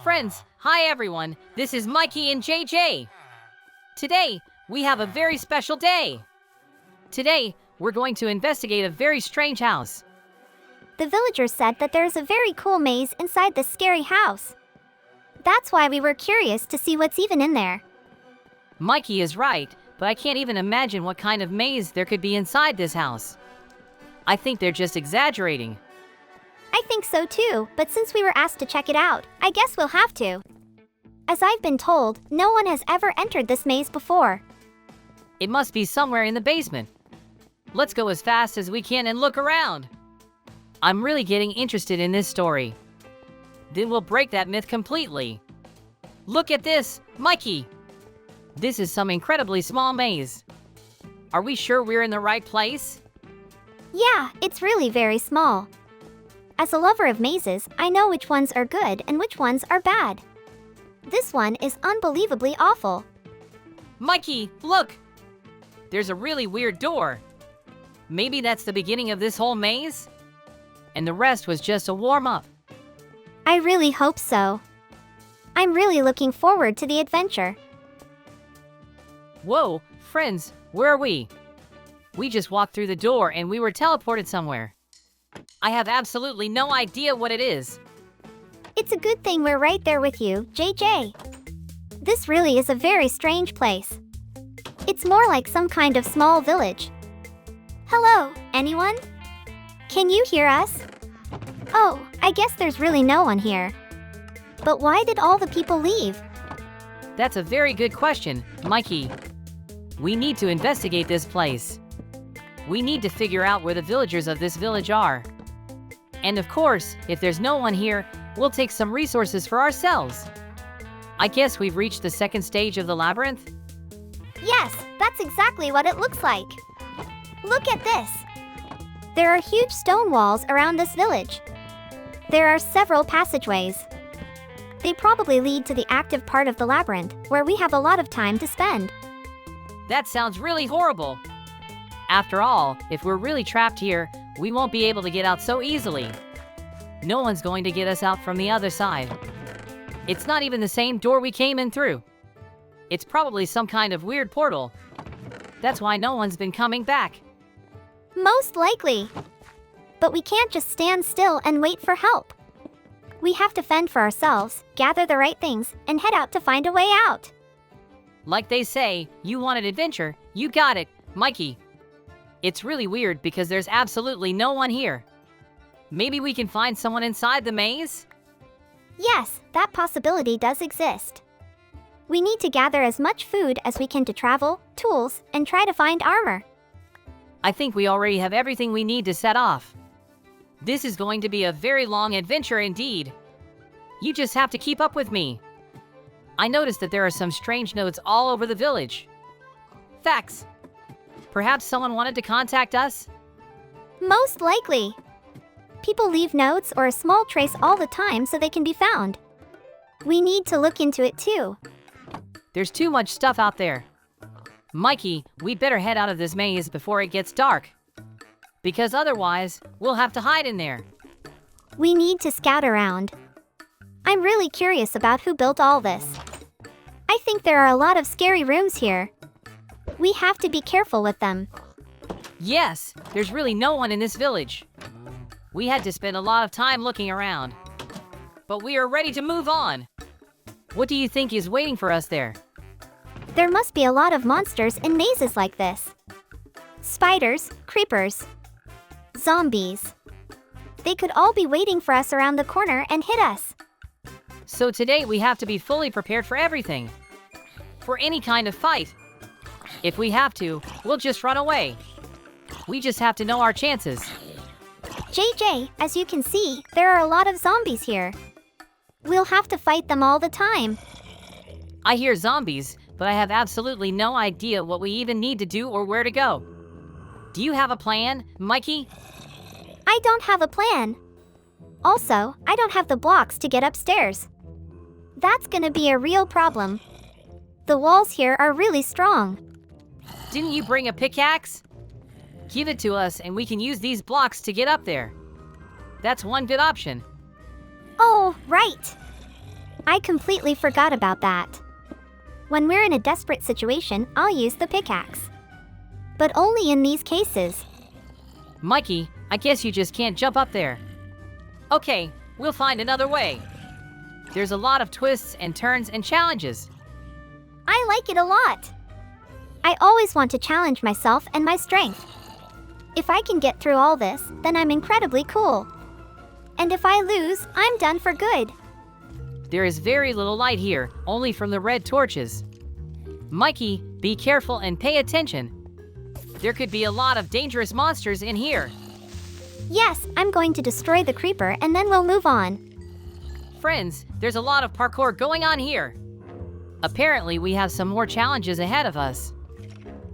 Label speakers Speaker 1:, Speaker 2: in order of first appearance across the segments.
Speaker 1: Friends, hi everyone, this is Mikey and JJ. Today, we have a very special day. Today, we're going to investigate a very strange house.
Speaker 2: The villagers said that there's a very cool maze inside this scary house. That's why we were curious to see what's even in there.
Speaker 1: Mikey is right, but I can't even imagine what kind of maze there could be inside this house. I think they're just exaggerating.
Speaker 2: I think so too, but since we were asked to check it out, I guess we'll have to. As I've been told, no one has ever entered this maze before.
Speaker 1: It must be somewhere in the basement. Let's go as fast as we can and look around. I'm really getting interested in this story. Then we'll break that myth completely. Look at this, Mikey. This is some incredibly small maze. Are we sure we're in the right place?
Speaker 2: Yeah, it's really very small. As a lover of mazes, I know which ones are good and which ones are bad. This one is unbelievably awful.
Speaker 1: Mikey, look! There's a really weird door. Maybe that's the beginning of this whole maze? And the rest was just a warm-up.
Speaker 2: I really hope so. I'm really looking forward to the adventure.
Speaker 1: Whoa, friends, where are we? We just walked through the door and we were teleported somewhere. I have absolutely no idea what it is.
Speaker 2: It's a good thing we're right there with you, JJ. This really is a very strange place. It's more like some kind of small village. Hello, anyone? Can you hear us? Oh, I guess there's really no one here. But why did all the people leave?
Speaker 1: That's a very good question, Mikey. We need to investigate this place. We need to figure out where the villagers of this village are. And of course, if there's no one here, we'll take some resources for ourselves. I guess we've reached the second stage of the labyrinth?
Speaker 2: Yes, that's exactly what it looks like. Look at this. There are huge stone walls around this village. There are several passageways. They probably lead to the active part of the labyrinth, where we have a lot of time to spend.
Speaker 1: That sounds really horrible. After all, if we're really trapped here, we won't be able to get out so easily. No one's going to get us out from the other side. It's not even the same door we came in through. It's probably some kind of weird portal. That's why no one's been coming back.
Speaker 2: Most likely. But we can't just stand still and wait for help. We have to fend for ourselves, gather the right things, and head out to find a way out.
Speaker 1: Like they say, you wanted adventure, you got it, Mikey. It's really weird because there's absolutely no one here. Maybe we can find someone inside the maze?
Speaker 2: Yes, that possibility does exist. We need to gather as much food as we can to travel, tools, and try to find armor.
Speaker 1: I think we already have everything we need to set off. This is going to be a very long adventure indeed. You just have to keep up with me. I noticed that there are some strange notes all over the village. Facts. Perhaps someone wanted to contact us?
Speaker 2: Most likely. People leave notes or a small trace all the time so they can be found. We need to look into it too.
Speaker 1: There's too much stuff out there. Mikey, we'd better head out of this maze before it gets dark. Because otherwise, we'll have to hide in there.
Speaker 2: We need to scout around. I'm really curious about who built all this. I think there are a lot of scary rooms here. We have to be careful with them.
Speaker 1: Yes, there's really no one in this village. We had to spend a lot of time looking around. But we are ready to move on. What do you think is waiting for us there?
Speaker 2: There must be a lot of monsters in mazes like this. Spiders, creepers, zombies. They could all be waiting for us around the corner and hit us.
Speaker 1: So today we have to be fully prepared for everything. For any kind of fight. If we have to, we'll just run away. We just have to know our chances.
Speaker 2: JJ, as you can see, there are a lot of zombies here. We'll have to fight them all the time.
Speaker 1: I hear zombies, but I have absolutely no idea what we even need to do or where to go. Do you have a plan, Mikey?
Speaker 2: I don't have a plan. Also, I don't have the blocks to get upstairs. That's gonna be a real problem. The walls here are really strong.
Speaker 1: Didn't you bring a pickaxe? Give it to us and we can use these blocks to get up there. That's one good option.
Speaker 2: Oh, right. I completely forgot about that. When we're in a desperate situation, I'll use the pickaxe. But only in these cases.
Speaker 1: Mikey, I guess you just can't jump up there. Okay, we'll find another way. There's a lot of twists and turns and challenges.
Speaker 2: I like it a lot. I always want to challenge myself and my strength. If I can get through all this, then I'm incredibly cool. And if I lose, I'm done for good.
Speaker 1: There is very little light here, only from the red torches. Mikey, be careful and pay attention. There could be a lot of dangerous monsters in here.
Speaker 2: Yes, I'm going to destroy the creeper and then we'll move on.
Speaker 1: Friends, there's a lot of parkour going on here. Apparently, we have some more challenges ahead of us.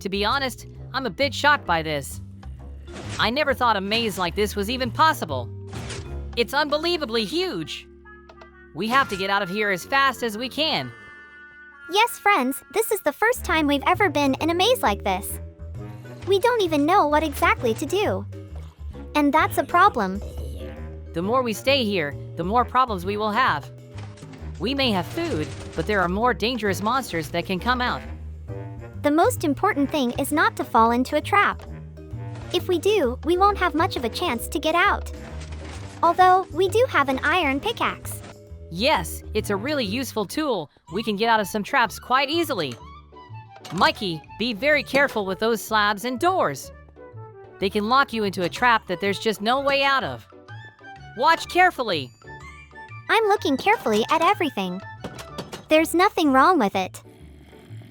Speaker 1: To be honest, I'm a bit shocked by this. I never thought a maze like this was even possible. It's unbelievably huge. We have to get out of here as fast as we can.
Speaker 2: Yes, friends, this is the first time we've ever been in a maze like this. We don't even know what exactly to do. And that's a problem.
Speaker 1: The more we stay here, the more problems we will have. We may have food, but there are more dangerous monsters that can come out.
Speaker 2: The most important thing is not to fall into a trap. If we do, we won't have much of a chance to get out. Although, we do have an iron pickaxe.
Speaker 1: Yes, it's a really useful tool. We can get out of some traps quite easily. Mikey, be very careful with those slabs and doors. They can lock you into a trap that there's just no way out of. Watch carefully.
Speaker 2: I'm looking carefully at everything. There's nothing wrong with it.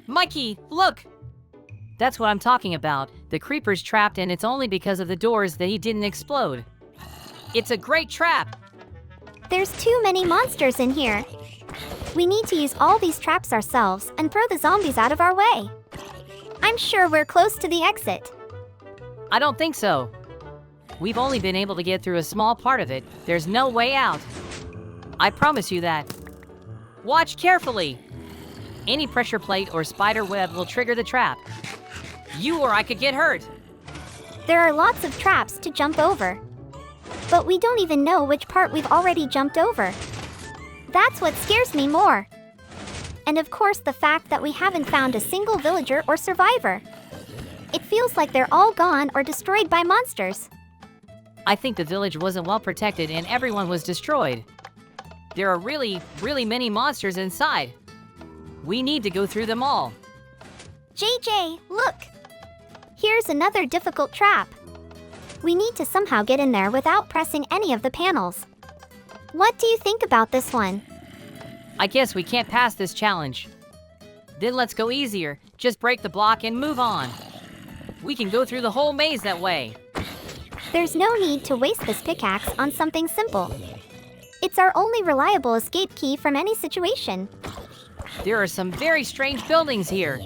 Speaker 1: Mikey, look! That's what I'm talking about. The creeper's trapped and it's only because of the doors that he didn't explode. It's a great trap!
Speaker 2: There's too many monsters in here. We need to use all these traps ourselves and throw the zombies out of our way. I'm sure we're close to the exit.
Speaker 1: I don't think so. We've only been able to get through a small part of it. There's no way out. I promise you that. Watch carefully. Any pressure plate or spider web will trigger the trap. You or I could get hurt.
Speaker 2: There are lots of traps to jump over. But we don't even know which part we've already jumped over. That's what scares me more. And of course the fact that we haven't found a single villager or survivor. It feels like they're all gone or destroyed by monsters.
Speaker 1: I think the village wasn't well protected and everyone was destroyed. There are really many monsters inside. We need to go through them all.
Speaker 2: JJ, look! Here's another difficult trap. We need to somehow get in there without pressing any of the panels. What do you think about this one?
Speaker 1: I guess we can't pass this challenge. Then let's go easier. Just break the block and move on. We can go through the whole maze that way.
Speaker 2: There's no need to waste this pickaxe on something simple. It's our only reliable escape key from any situation.
Speaker 1: There are some very strange buildings here.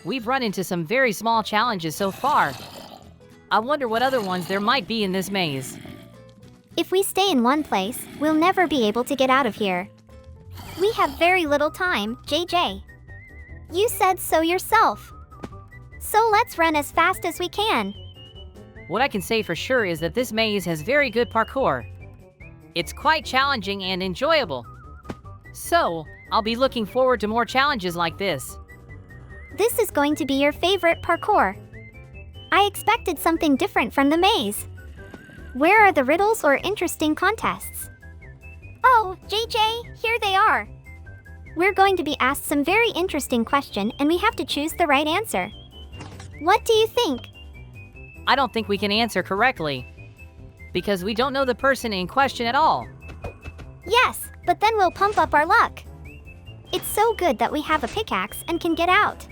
Speaker 1: We've run into some very small challenges so far. I wonder what other ones there might be in this maze.
Speaker 2: If we stay in one place, we'll never be able to get out of here. We have very little time, JJ. You said so yourself. So let's run as fast as we can.
Speaker 1: What I can say for sure is that this maze has very good parkour. It's quite challenging and enjoyable. So, I'll be looking forward to more challenges like this.
Speaker 2: This is going to be your favorite parkour. I expected something different from the maze. Where are the riddles or interesting contests? Oh, JJ, here they are. We're going to be asked some very interesting question and we have to choose the right answer. What do you think?
Speaker 1: I don't think we can answer correctly, because we don't know the person in question at all.
Speaker 2: Yes, but then we'll pump up our luck. It's so good that we have a pickaxe and can get out.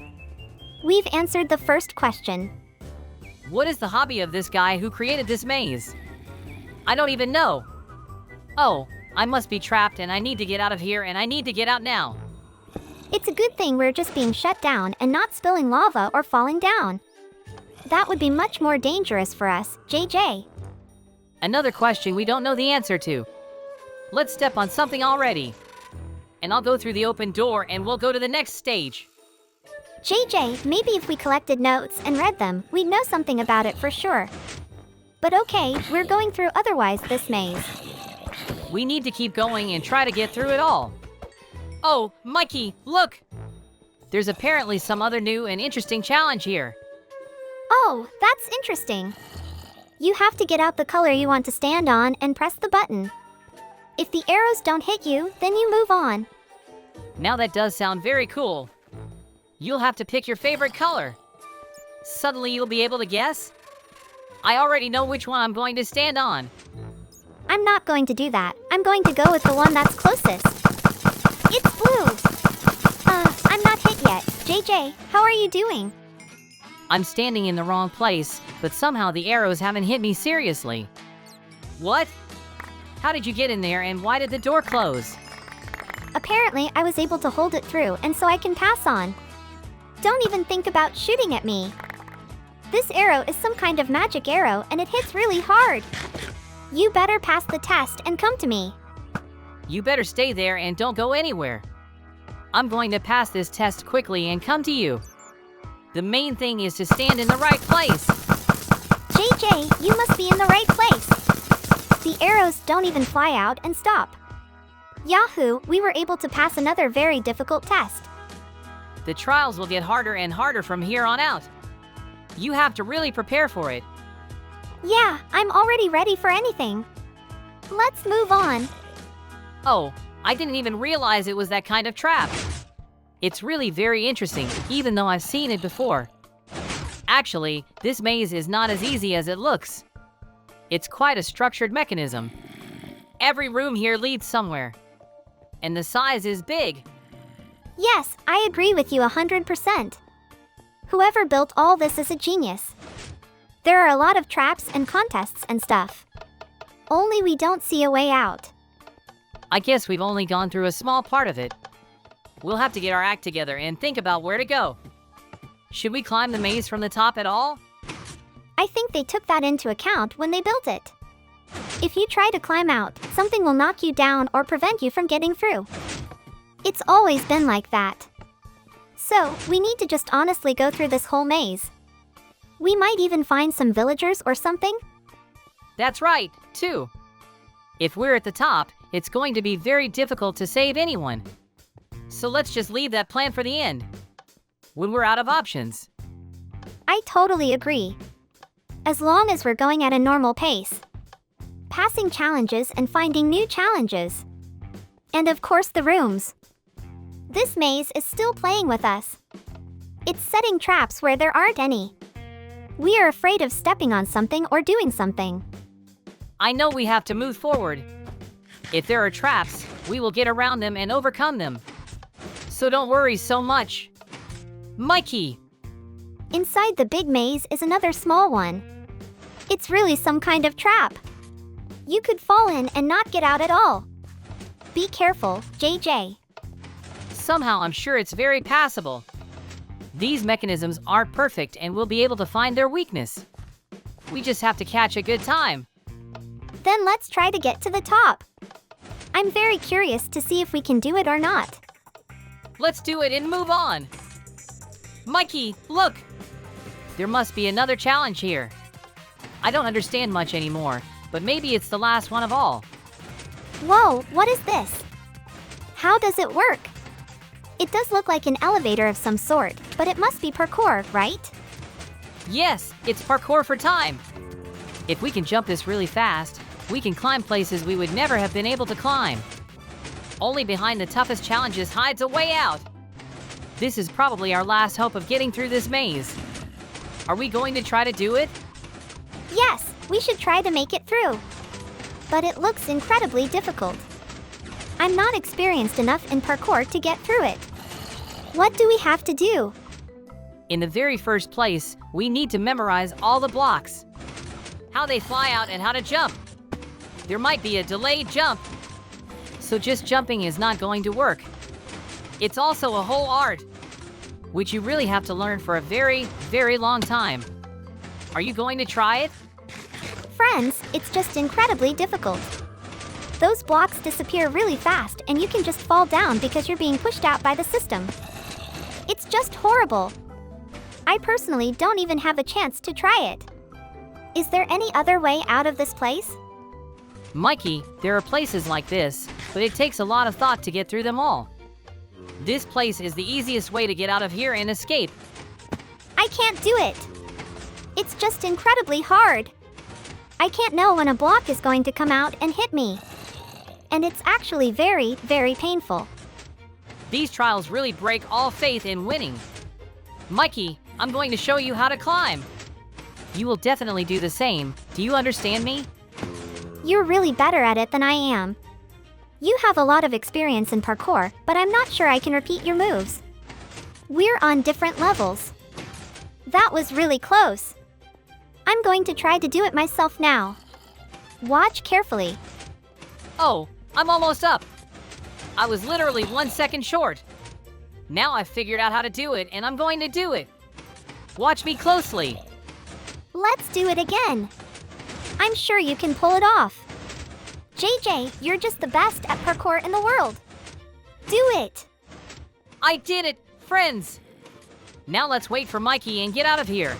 Speaker 2: We've answered the first question.
Speaker 1: What is the hobby of this guy who created this maze? I don't even know. Oh, I must be trapped and I need to get out of here and I need to get out now.
Speaker 2: It's a good thing we're just being shut down and not spilling lava or falling down. That would be much more dangerous for us, JJ.
Speaker 1: Another question we don't know the answer to. Let's step on something already. And I'll go through the open door and we'll go to the next stage.
Speaker 2: JJ, maybe if we collected notes and read them, we'd know something about it for sure. But okay, we're going through otherwise this maze.
Speaker 1: We need to keep going and try to get through it all. Oh, Mikey, look! There's apparently some other new and interesting challenge here.
Speaker 2: Oh, that's interesting. You have to get out the color you want to stand on and press the button. If the arrows don't hit you, then you move on.
Speaker 1: Now that does sound very cool. You'll have to pick your favorite color. Suddenly you'll be able to guess? I already know which one I'm going to stand on.
Speaker 2: I'm not going to do that. I'm going to go with the one that's closest. It's blue. I'm not hit yet. JJ, how are you doing?
Speaker 1: I'm standing in the wrong place, but somehow the arrows haven't hit me seriously. What? How did you get in there and why did the door close?
Speaker 2: Apparently, I was able to hold it through and so I can pass on. Don't even think about shooting at me. This arrow is some kind of magic arrow and it hits really hard. You better pass the test and come to me.
Speaker 1: You better stay there and don't go anywhere. I'm going to pass this test quickly and come to you. The main thing is to stand in the right place.
Speaker 2: JJ, you must be in the right place. The arrows don't even fly out and stop. Yahoo, we were able to pass another very difficult test.
Speaker 1: The trials will get harder and harder from here on out. You have to really prepare for it.
Speaker 2: Yeah, I'm already ready for anything. Let's move on.
Speaker 1: Oh, I didn't even realize it was that kind of trap. It's really very interesting, even though I've seen it before. Actually, this maze is not as easy as it looks. It's quite a structured mechanism. Every room here leads somewhere. And the size is big.
Speaker 2: Yes, I agree with you 100%. Whoever built all this is a genius. There are a lot of traps and contests and stuff. Only we don't see a way out.
Speaker 1: I guess we've only gone through a small part of it. We'll have to get our act together and think about where to go. Should we climb the maze from the top at all?
Speaker 2: I think they took that into account when they built it. If you try to climb out, something will knock you down or prevent you from getting through. It's always been like that. So, we need to just honestly go through this whole maze. We might even find some villagers or something.
Speaker 1: That's right, too. If we're at the top, it's going to be very difficult to save anyone. So let's just leave that plan for the end, when we're out of options.
Speaker 2: I totally agree. As long as we're going at a normal pace. Passing challenges and finding new challenges. And of course the rooms. This maze is still playing with us. It's setting traps where there aren't any. We are afraid of stepping on something or doing something.
Speaker 1: I know we have to move forward. If there are traps, we will get around them and overcome them. So don't worry so much. Mikey!
Speaker 2: Inside the big maze is another small one. It's really some kind of trap. You could fall in and not get out at all. Be careful, JJ.
Speaker 1: Somehow I'm sure it's very passable. These mechanisms aren't perfect and we'll be able to find their weakness. We just have to catch a good time.
Speaker 2: Then let's try to get to the top. I'm very curious to see if we can do it or not.
Speaker 1: Let's do it and move on. Mikey, look! There must be another challenge here. I don't understand much anymore, but maybe it's the last one of all.
Speaker 2: Whoa, what is this? How does it work? It does look like an elevator of some sort, but it must be parkour, right?
Speaker 1: Yes, it's parkour for time. If we can jump this really fast, we can climb places we would never have been able to climb. Only behind the toughest challenges hides a way out. This is probably our last hope of getting through this maze. Are we going to try to do it?
Speaker 2: Yes, we should try to make it through. But it looks incredibly difficult. I'm not experienced enough in parkour to get through it. What do we have to do?
Speaker 1: In the very first place, we need to memorize all the blocks. How they fly out and how to jump. There might be a delayed jump. So just jumping is not going to work. It's also a whole art, which you really have to learn for a very, very long time. Are you going to try it?
Speaker 2: Friends, it's just incredibly difficult. Those blocks disappear really fast and you can just fall down because you're being pushed out by the system. It's just horrible. I personally don't even have a chance to try it. Is there any other way out of this place?
Speaker 1: Mikey, there are places like this, but it takes a lot of thought to get through them all. This place is the easiest way to get out of here and escape.
Speaker 2: I can't do it. It's just incredibly hard. I can't know when a block is going to come out and hit me. And it's actually very, very painful.
Speaker 1: These trials really break all faith in winning. Mikey, I'm going to show you how to climb. You will definitely do the same. Do you understand me?
Speaker 2: You're really better at it than I am. You have a lot of experience in parkour, but I'm not sure I can repeat your moves. We're on different levels. That was really close. I'm going to try to do it myself now. Watch carefully.
Speaker 1: Oh, I'm almost up. I was literally 1 second short. Now I've figured out how to do it, and I'm going to do it. Watch me closely.
Speaker 2: Let's do it again. I'm sure you can pull it off. JJ, you're just the best at parkour in the world. Do it.
Speaker 1: I did it, friends. Now let's wait for Mikey and get out of here.